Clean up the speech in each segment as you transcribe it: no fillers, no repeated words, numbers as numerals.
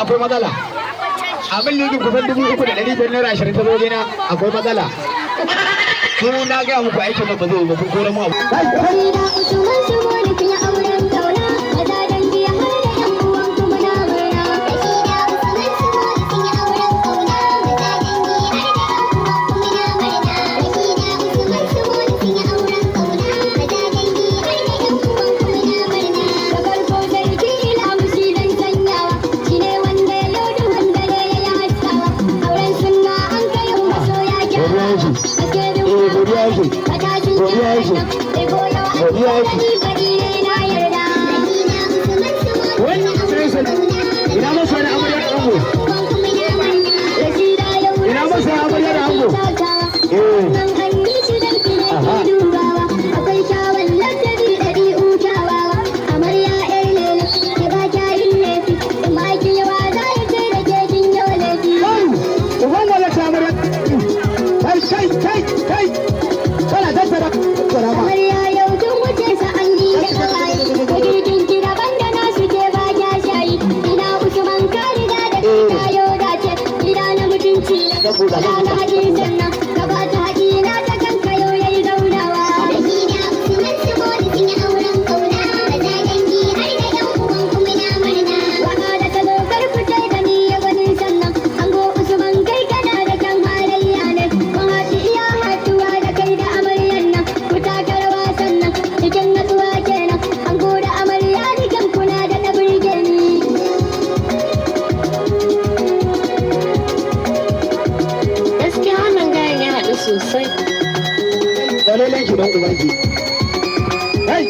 akwai matsala abin da yake kusan 3,520 ta zoje na akwai matsala ko na ga muku aikin ba zai ba kun kora mu abu ina masa da amaryar ango ina masa da amaryar ango akwai kyawun lantarki ɗari utawa amarya yar lele ke ba kyayin lefi in ba ki yawa za ya ce da ke kin yawa lefi uban wala ta amaryar kai kana tattara amarya yau tun wuce sa an yi da kawai ko girkin kira banda na suke ba kya shayi ina usman ka riga da ta yau dace gida na mutunci na na hajin sannan ka ba ta haƙi na ta kanka yau yayi zaunawa da gida usman su bodi sun yi auren kauna da ta dangi har da yan uwan kuma na murna waka da ta dokar fitar da ni ya gwanin sannan ango usman kai kana da kan halayya ne kun haɗi iya haɗuwa da kai da amaryar nan ku taka rawa sannan cikin natsuwa kenan ango da amarya dukan kuna da na burge ni gaskiya wannan gayan ya haɗu sosai dalilan ki don ubanki kai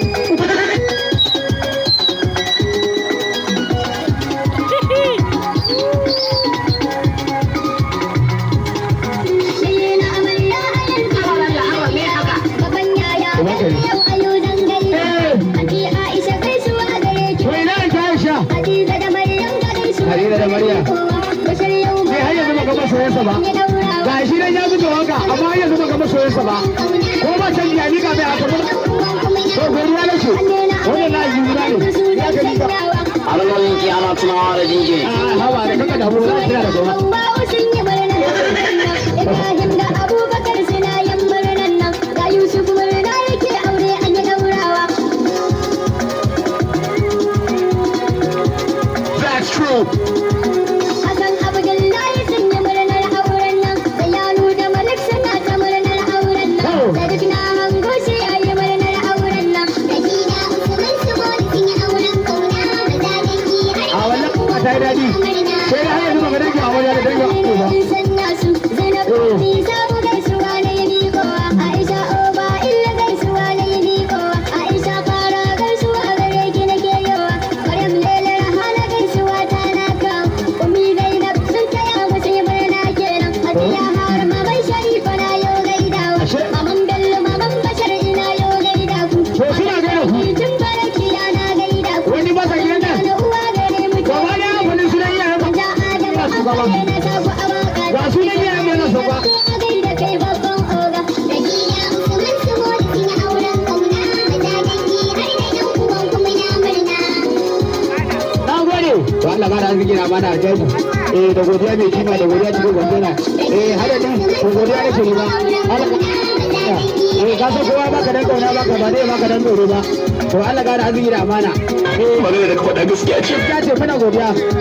ga shi nan ya zuba wanka amma ya zuba gaba soyayya ba ko ba can ya nika bai haka ba to goriya ne ce wannan na yi guda ne ya ga nika alamomin kiyama tunawa da jinje hawa da kaka da mu za ta da goma Ibrahim da Abubakar suna yin murnan nan ga Yusuf murna yake aure an yi daurawa That's true Allah ba da arziki na bana jaji da godiya mai kima da godiya cikin gwamnati hada din ko godiya da ke ba ka san kowa baka dan kauna baka ba dai baka dan tsoro ba to Allah ga da arziki da amana ba ne da ka faɗa gaskiya ce muna godiya